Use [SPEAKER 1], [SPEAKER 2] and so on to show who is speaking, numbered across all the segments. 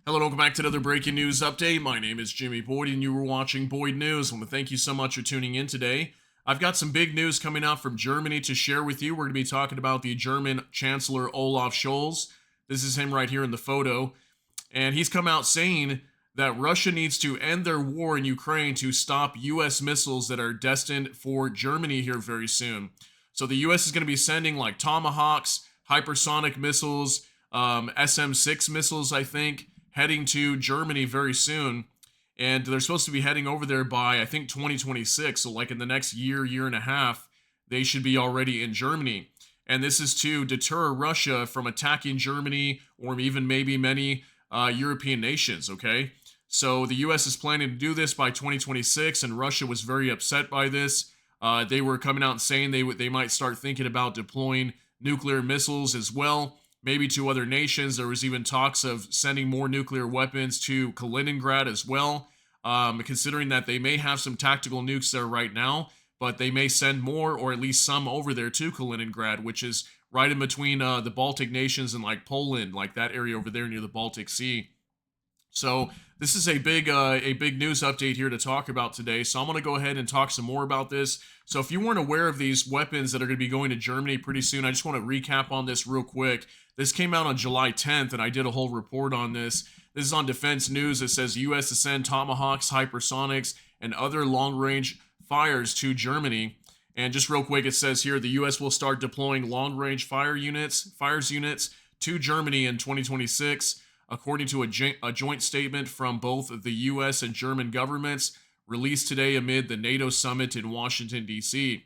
[SPEAKER 1] Hello, welcome back to another breaking news update. My name is Jimmy Boyd, and you were watching Boyd News. I want to thank you so much for tuning in today. I've got some big news coming out from Germany to share with you. We're going to be talking about the German Chancellor Olaf Scholz. This is him right here in the photo. And he's come out saying that Russia needs to end their war in Ukraine to stop U.S. missiles that are destined for Germany here very soon. So the U.S. is going to be sending like Tomahawks, hypersonic missiles, SM-6 missiles, I think, heading to Germany very soon. And they're supposed to be heading over there by, I think, 2026. So, like in the next year and a half, they should be already in Germany. And this is to deter Russia from attacking Germany or even maybe many European nations, okay? So, the US is planning to do this by 2026, and Russia was very upset by this. They were coming out and saying they might start thinking about deploying nuclear missiles as well, maybe to other nations. There was even talks of sending more nuclear weapons to Kaliningrad as well, considering that they may have some tactical nukes there right now, but they may send more or at least some over there to Kaliningrad, which is right in between the Baltic nations and like Poland, like that area over there near the Baltic Sea. So this is a big news update here to talk about today. So I'm going to go ahead and talk some more about this. So if you weren't aware of these weapons that are going to be going to Germany pretty soon, I just want to recap on this real quick. This came out on July 10th, and I did a whole report on this. This is on Defense News. It says U.S. to send Tomahawks, hypersonics, and other long-range fires to Germany. And just real quick, it says here the U.S. will start deploying long-range fires units to Germany in 2026. According to a joint statement from both the U.S. and German governments released today amid the NATO summit in Washington, D.C.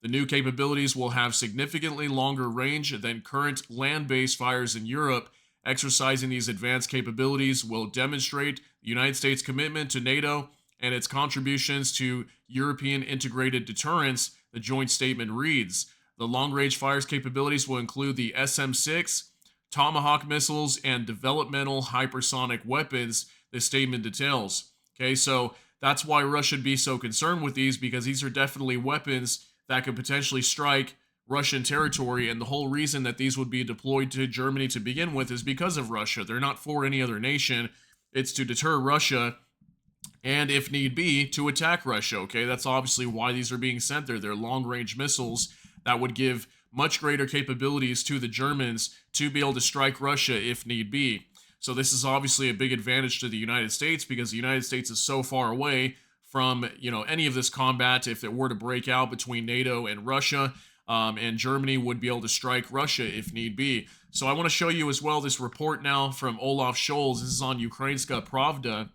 [SPEAKER 1] The new capabilities will have significantly longer range than current land-based fires in Europe. Exercising these advanced capabilities will demonstrate the United States' commitment to NATO and its contributions to European integrated deterrence, the joint statement reads. The long-range fires capabilities will include the SM-6, Tomahawk missiles, and developmental hypersonic weapons, this statement details. Okay, so that's why Russia should be so concerned with these, because these are definitely weapons that could potentially strike Russian territory, and the whole reason that these would be deployed to Germany to begin with is because of Russia. They're not for any other nation. It's to deter Russia and, if need be, to attack Russia, okay? That's obviously why these are being sent there. They're long-range missiles that would give much greater capabilities to the Germans to be able to strike Russia if need be. So this is obviously a big advantage to the United States, because the United States is so far away from, any of this combat if it were to break out between NATO and Russia, and Germany would be able to strike Russia if need be. So I want to show you as well this report now from Olaf Scholz. This is on Ukrainska Pravda.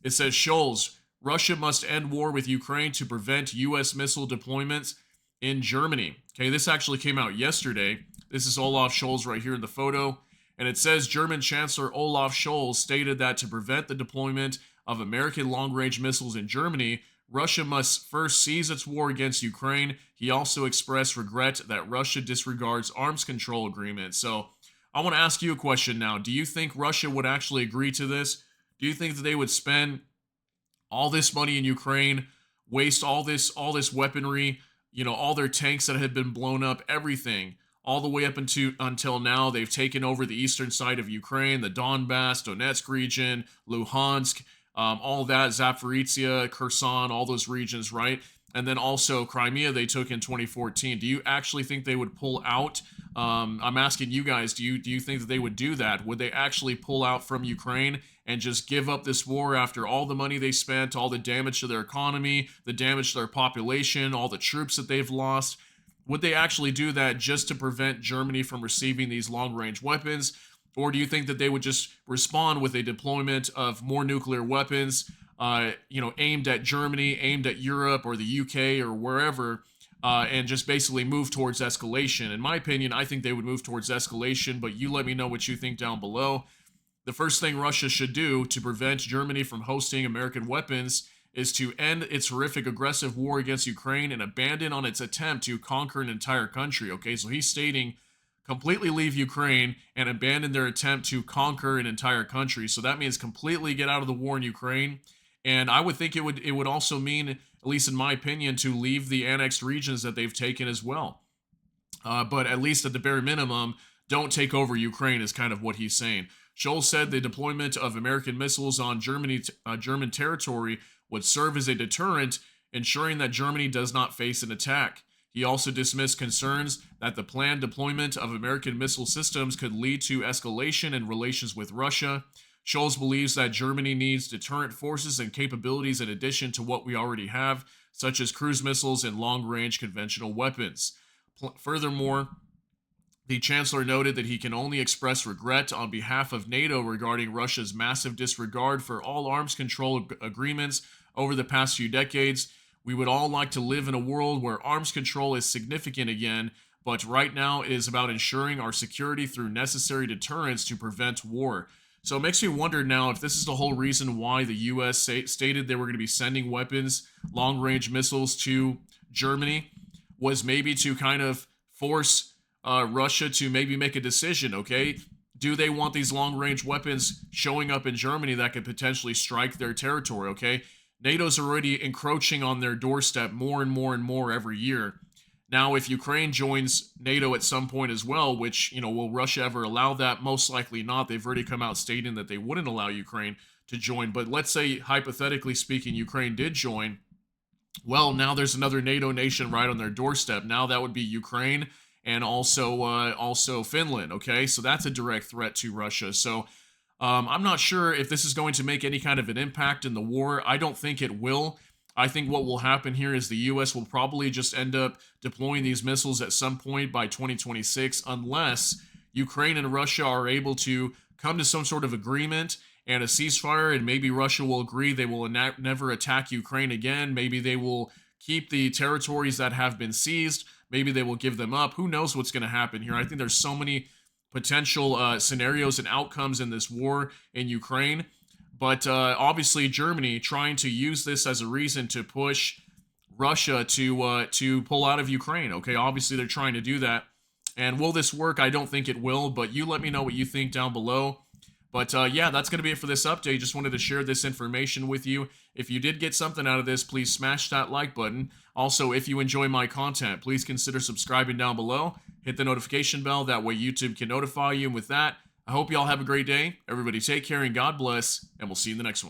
[SPEAKER 1] It says, Scholz, Russia must end war with Ukraine to prevent U.S. missile deployments in Germany. Okay, this actually came out yesterday. This is Olaf Scholz right here in the photo. And it says German Chancellor Olaf Scholz stated that to prevent the deployment of American long-range missiles in Germany, Russia must first cease its war against Ukraine. He also expressed regret that Russia disregards arms control agreements. So I want to ask you a question now. Do you think Russia would actually agree to this? Do you think that they would spend all this money in Ukraine, waste all this weaponry, all their tanks that have been blown up, everything, all the way up until now? They've taken over the eastern side of Ukraine, the Donbass, Donetsk region, Luhansk, all that, Zaporizhia, Kherson, all those regions, right? And then also Crimea they took in 2014. Do you actually think they would pull out? I'm asking you guys, do you think that they would do that? Would they actually pull out from Ukraine and just give up this war after all the money they spent, all the damage to their economy, the damage to their population, all the troops that they've lost? Would they actually do that just to prevent Germany from receiving these long-range weapons? Or do you think that they would just respond with a deployment of more nuclear weapons, aimed at Germany, aimed at Europe or the UK or wherever, and just basically move towards escalation? In my opinion, I think they would move towards escalation, but you let me know what you think down below. The first thing Russia should do to prevent Germany from hosting American weapons is to end its horrific aggressive war against Ukraine and abandon on its attempt to conquer an entire country. Okay, so he's stating completely leave Ukraine and abandon their attempt to conquer an entire country. So that means completely get out of the war in Ukraine. And I would think it would also mean, at least in my opinion, to leave the annexed regions that they've taken as well. But at least at the bare minimum, don't take over Ukraine is kind of what he's saying. Scholz said the deployment of American missiles on German territory would serve as a deterrent, ensuring that Germany does not face an attack. He also dismissed concerns that the planned deployment of American missile systems could lead to escalation in relations with Russia. Scholz believes that Germany needs deterrent forces and capabilities in addition to what we already have, such as cruise missiles and long-range conventional weapons. Furthermore, the Chancellor noted that he can only express regret on behalf of NATO regarding Russia's massive disregard for all arms control agreements over the past few decades. We would all like to live in a world where arms control is significant again, but right now it is about ensuring our security through necessary deterrence to prevent war. So it makes me wonder now if this is the whole reason why the U.S. stated they were going to be sending weapons, long-range missiles to Germany, was maybe to kind of force Russia to maybe make a decision, okay? Do they want these long-range weapons showing up in Germany that could potentially strike their territory, okay? NATO's already encroaching on their doorstep more and more and more every year. Now, if Ukraine joins NATO at some point as well, which, will Russia ever allow that? Most likely not. They've already come out stating that they wouldn't allow Ukraine to join. But let's say, hypothetically speaking, Ukraine did join. Well, now there's another NATO nation right on their doorstep. Now that would be Ukraine and also Finland, okay? So that's a direct threat to Russia. So I'm not sure if this is going to make any kind of an impact in the war. I don't think it will. I think what will happen here is the U.S. will probably just end up deploying these missiles at some point by 2026, unless Ukraine and Russia are able to come to some sort of agreement and a ceasefire, and maybe Russia will agree they will never attack Ukraine again. Maybe they will keep the territories that have been seized. Maybe they will give them up. Who knows what's going to happen here? I think there's so many potential scenarios and outcomes in this war in Ukraine. But obviously, Germany trying to use this as a reason to push Russia to pull out of Ukraine. Okay, obviously they're trying to do that. And will this work? I don't think it will. But you let me know what you think down below. But yeah, that's going to be it for this update. Just wanted to share this information with you. If you did get something out of this, please smash that like button. Also, if you enjoy my content, please consider subscribing down below. Hit the notification bell. That way YouTube can notify you. And with that, I hope you all have a great day. Everybody take care and God bless. And we'll see you in the next one.